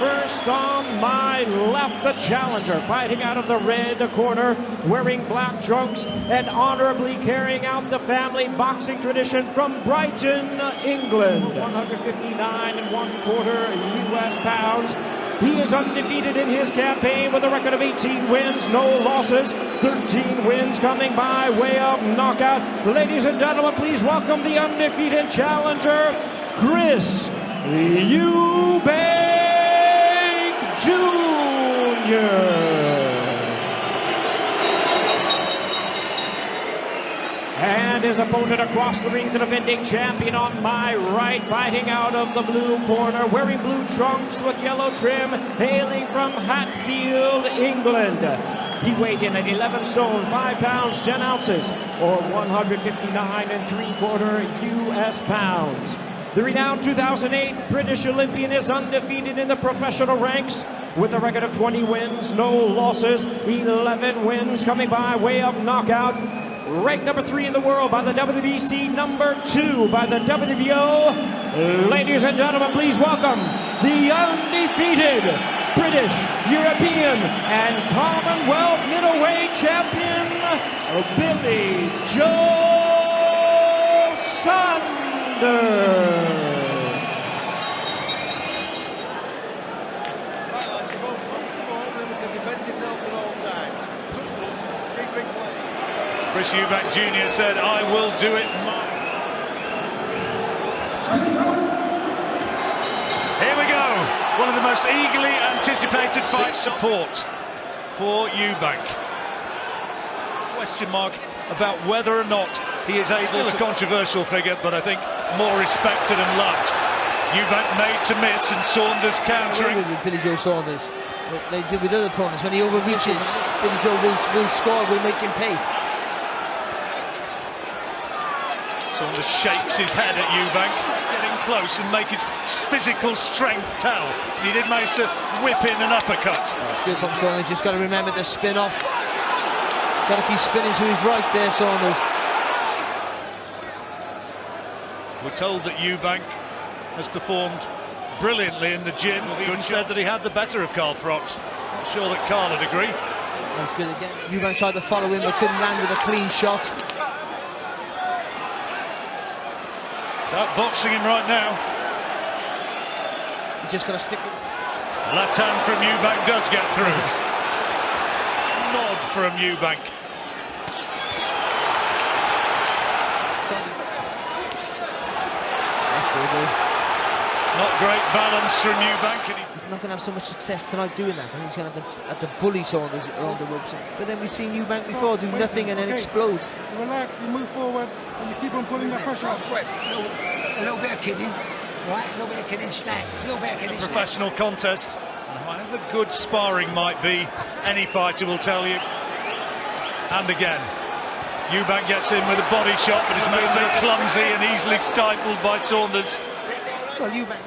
first on my left, the challenger, fighting out of the red corner, wearing black trunks and honorably carrying out the family boxing tradition from Brighton, England. 159 1/4 US pounds. He is undefeated in his campaign with a record of 18 wins, no losses, 13 wins coming by way of knockout. Ladies and gentlemen, please welcome the undefeated challenger, Chris Eubank Jr. And his opponent across the ring, the defending champion on my right, fighting out of the blue corner, wearing blue trunks with yellow trim, hailing from Hatfield, England. He weighed in at 11 stone, 5 pounds, 10 ounces, or 159 3/4 US pounds. The renowned 2008 British Olympian is undefeated in the professional ranks with a record of 20 wins, no losses, 11 wins coming by way of knockout. Ranked number 3 in the world by the WBC, number 2 by the WBO. Ladies and gentlemen, please welcome the undefeated British, European, and Commonwealth middleweight champion, Billy Joe Saunders. Right, lads, you're both most of all remember to defend yourself at all times. Touch gloves, big clay. Chris Eubank Jr said, "I will do it." Here we go. One of the most eagerly anticipated fight support for Eubank. Question mark about whether or not he is able to... Still a controversial figure, but I think more respected and loved. Eubank made to miss and Saunders countering. With Billy Joe Saunders, what they do with other opponents, when he overreaches, Billy Joe will score, will make him pay. Saunders shakes his head at Eubank, getting close and make his physical strength tell. He did manage to whip in an uppercut. Good from Saunders, just got to remember to spin off. Got to keep spinning to his right there, Saunders. We're told that Eubank has performed brilliantly in the gym. Good said that he had the better of Carl Froch. I'm sure that Carl would agree. That's good again. Eubank tried to follow him but couldn't land with a clean shot. Outboxing him right now. He's just got to stick with it. Left hand from Eubank does get through. Nod from Eubank. That's good, though. Not great balance from Eubank. He's not going to have so much success tonight doing that. I think he's going to have to bully Saunders around the ropes. But then we've seen Eubank before do nothing and then explode. Relax, you move forward, and you keep on pulling that pressure off. A little bit of kidding, right? A little bit of kidding, snap. A little bit of kidding, snap. Professional contest. However good sparring might be, any fighter will tell you. And again, Eubank gets in with a body shot, but is made to look clumsy and easily stifled by Saunders. Well, Eubank.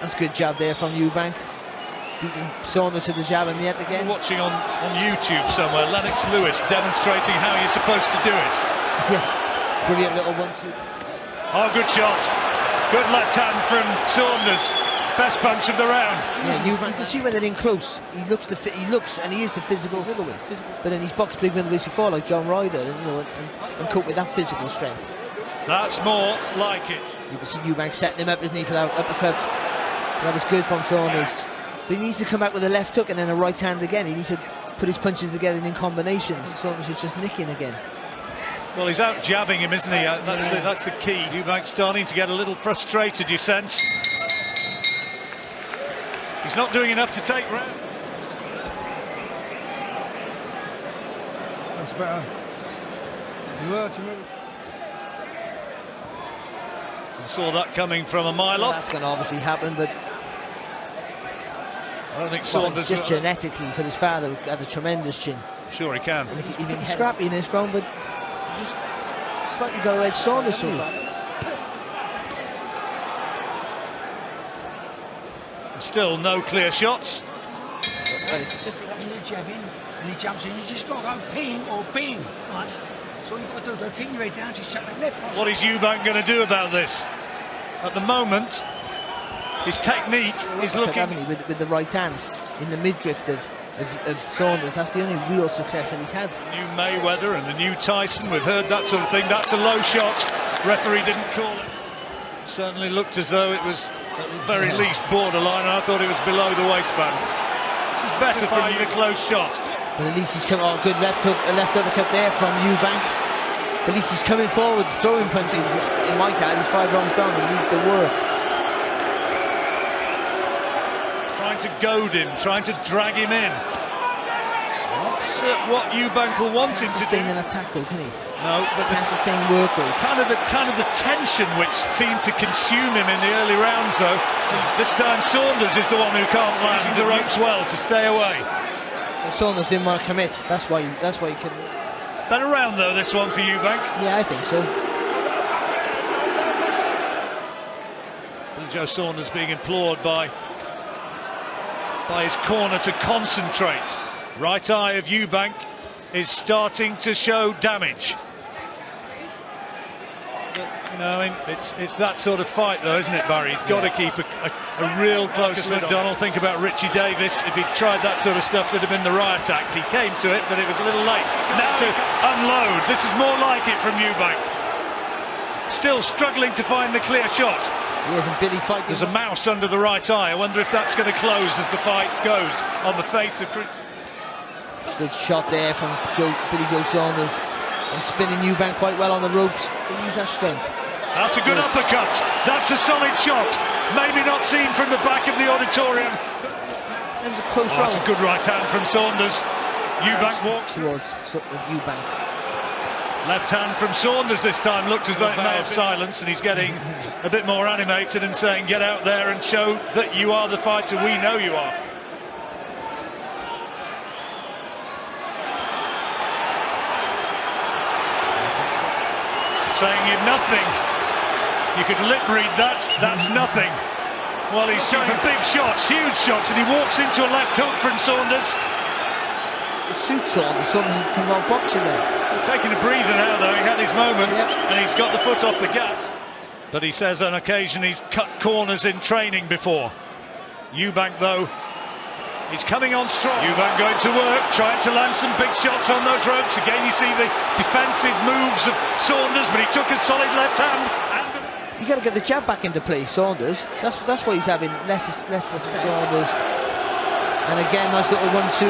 That's a good jab there from Eubank. Beating Saunders to the jab and yet again. We're watching on YouTube somewhere, Lennox Lewis demonstrating how you're supposed to do it. Yeah, brilliant little 1-2. Oh, good shot. Good left hand from Saunders. Best punch of the round. Yeah, you can see when they're in close. He looks and he is the physical middleweight. But then he's boxed big middleweights before, like John Ryder, and cope with that physical strength. That's more like it. You can see Eubank setting him up, isn't he, for that uppercut. That was good from Saunders. But he needs to come out with a left hook and then a right hand again. He needs to put his punches together in combinations. Saunders is just nicking again. Well, he's out jabbing him, isn't he? That's the key. Eubank starting to get a little frustrated, you sense. He's not doing enough to take round. That's better. I saw that coming from a mile off. That's going to obviously happen, but I don't think Saunders... just genetically, because his father had a tremendous chin. Sure he can. And if he scrappy in this round, but just slightly got to edge Saunders so far. Still no clear shots. You're jabbing, and he jumps in. You just got to go ping or ping. Right? So all you've got to do is keep your head down, just chuck that left. What is Eubank going to do about this? At the moment, His technique is Look, looking... haven't he, with the right hand in the midriff of Saunders. That's the only real success that he's had. New Mayweather and the new Tyson, we've heard that sort of thing. That's a low shot. Referee didn't call it. Certainly looked as though it was at the very least borderline, and I thought it was below the waistband. This is better from the close shot. But at least he's come on, good left hook, a left uppercut there from Eubank. At least he's coming forward, throwing punches. In my cat, he's 5 rounds down and needs to work. Trying to goad him, trying to drag him in. That's what Eubank will want him to do. Sustain an attack though, can he? No, but Can't sustain work rate. kind of the tension which seemed to consume him in the early rounds, though. This time Saunders is the one who can't land the ropes well to stay away. Well, Saunders didn't want to commit. That's why he couldn't. Better round though, this one for Eubank. Yeah, I think so. Billy Joe Saunders being implored by his corner to concentrate. Right eye of Eubank is starting to show damage. But, you know, I mean, it's that sort of fight though, isn't it, Barry? He's got to keep a real close lid. Donald, think about Richie Davis. If he'd tried that sort of stuff, there'd have been the riot act. He came to it, but it was a little late. Now to unload. This is more like it from Eubank. Still struggling to find the clear shot. He hasn't Billy fighting. There's a mouse under the right eye. I wonder if that's going to close as the fight goes on the face of Chris. Good shot there from Billy Joe Saunders. And spinning Eubank quite well on the ropes. They use that strength. That's a good uppercut. That's a solid shot. Maybe not seen from the back of the auditorium. That was a close round. That's a good right hand from Saunders. Eubank walks towards Eubank. Left hand from Saunders this time. Looked as though it may have silence, and he's getting a bit more animated and saying, get out there and show that you are the fighter we know you are. Saying you're nothing. You could lip read that, that's nothing. Well, he's showing big shots, huge shots, and he walks into a left hook from Saunders. It suits Saunders. Saunders has come on boxing there. He's taking a breather now, though. He had his moment, and he's got the foot off the gas. But he says on occasion he's cut corners in training before. Eubank, though, he's coming on strong. Eubank going to work, trying to land some big shots on those ropes. Again, you see the defensive moves of Saunders, but he took a solid left hand. You got to get the jab back into play, Saunders. That's why he's having less success. Saunders. And again, nice little 1-2.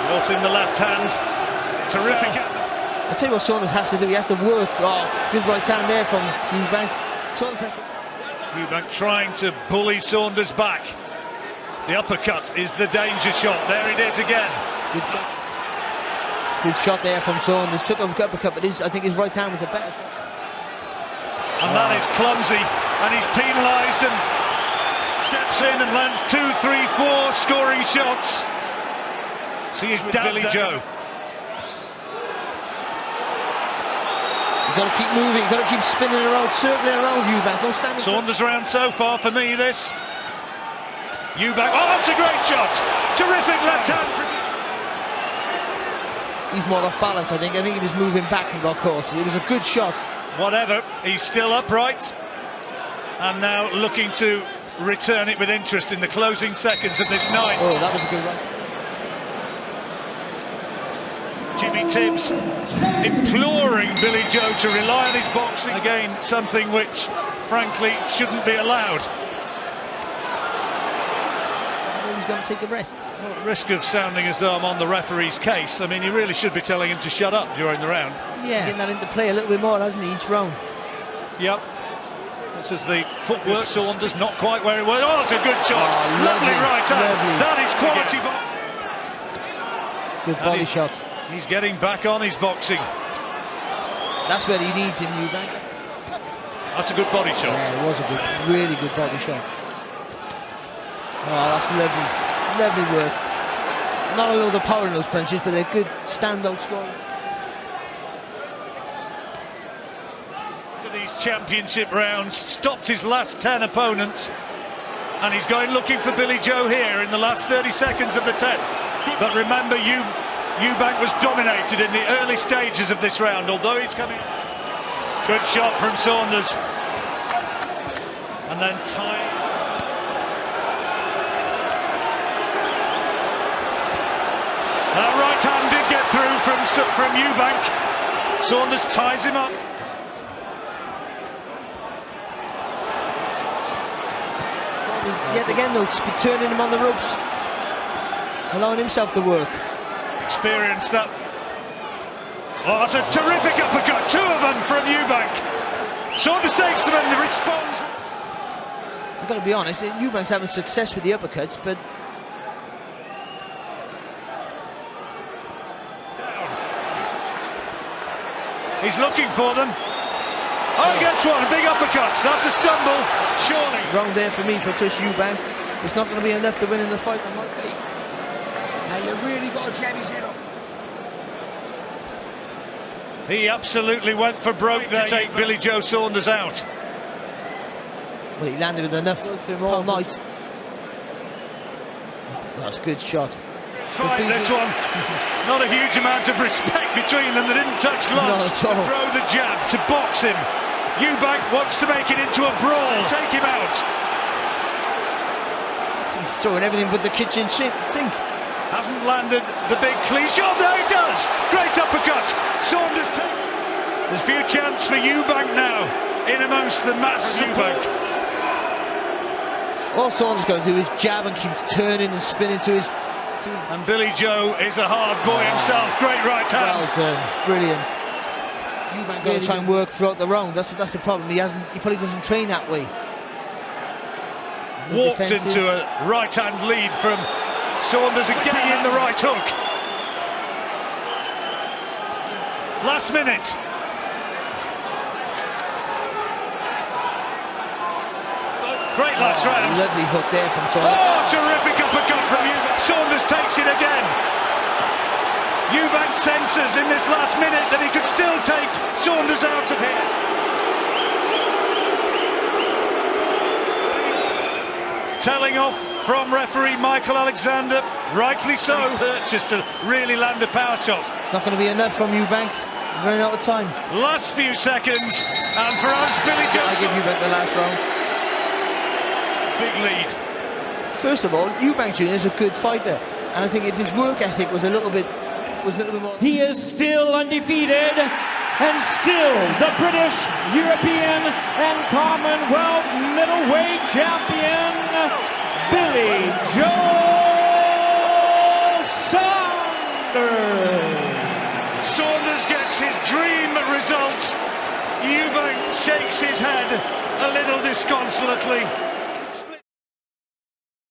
Not in the left hand. Terrific. I'll tell you what Saunders has to do. He has to work. Oh, good right hand there from Eubank. Saunders has to... Eubank trying to bully Saunders back. The uppercut is the danger shot. There it is again. Good shot there from Saunders. Took an uppercut, but I think his right hand was a better. And that is clumsy. And he's penalised and steps in and lands 2, 3, 4 scoring shots. See his Billy Joe. You've got to keep moving. You've got to keep spinning around, circling around Eubank. Don't stand in Saunders around so far for me, this. Eubank, oh, that's a great shot! Terrific left hand. He's more off balance, I think. I think he was moving back and got caught. It was a good shot. Whatever, he's still upright. And now looking to return it with interest in the closing seconds of this night. Oh, that was a good right. Jimmy Tibbs imploring Billy Joe to rely on his boxing. Again, something which, frankly, shouldn't be allowed. He's going to take a rest. Well, at risk of sounding as though I'm on the referee's case, I mean, he really should be telling him to shut up during the round. Yeah. Getting that into play a little bit more, hasn't he, each round? Yep. This is the footwork. Saunders not quite where it was. Oh, it's a good shot. Oh, lovely right hand. Lovely. That is quality boxing. Good body shot. He's getting back on his boxing. That's where he needs him, Eubank. That's a good body shot. Yeah, it was a good, really good body shot. Oh, that's lovely. Lovely work. Not a lot of power in those punches, but they're good standout scoring. To these championship rounds, stopped his last 10 opponents, and he's going looking for Billy Joe here in the last 30 seconds of the 10th. But remember, Eubank was dominated in the early stages of this round, although he's coming. Good shot from Saunders. And then Tyson. close-up from Eubank. Saunders ties him up. Saunders, yet again, though, turning him on the ropes, allowing himself to work. Experienced that. Oh, that's a terrific uppercut. Two of them from Eubank. Saunders takes them and responds. I've got to be honest, Eubank's having success with the uppercuts, but he's looking for them. Oh, guess what? A big uppercut. That's a stumble, surely. wrong there for me for Chris Eubank. It's not going to be enough to win in the fight. Now you really got to jab his head off. He absolutely went for broke there to take Billy Joe Saunders out. Well, he landed with enough all night. That's a good shot. Fight this one. Not a huge amount of respect between them. They didn't touch gloves. Not at all. Throw the jab to box him. Eubank wants to make it into a brawl. Take him out. He's throwing everything but the kitchen sink. Hasn't landed the big cliche. Oh, there he does. Great uppercut. Saunders takes. There's few chance for Eubank now in amongst the mass Eubank. All Saunders got to do is jab and keep turning and spinning to his. And Billy Joe is a hard boy himself. Great right hand. Well done, brilliant. Eubank got to try and work throughout the round. That's the problem. He probably doesn't train that way. Walked into a right hand lead from Saunders again in the right hook. Last minute. Great last round. Lovely hook there from Saunders. Oh, terrific uppercut from Eubank. Saunders takes it again. Eubank senses in this last minute that he could still take Saunders out of here. Telling off from referee Michael Alexander, rightly so. Just to really land a power shot. It's not going to be enough from Eubank. We're running out of time. Last few seconds, and for us, Billy Joe. I give Eubank the last round. Big lead. First of all, Eubank Jr is a good fighter, and I think if his work ethic was a little bit more. He is still undefeated and still the British, European and Commonwealth middleweight champion, Billy Joe Saunders. Saunders gets his dream result. Eubank shakes his head a little disconsolately.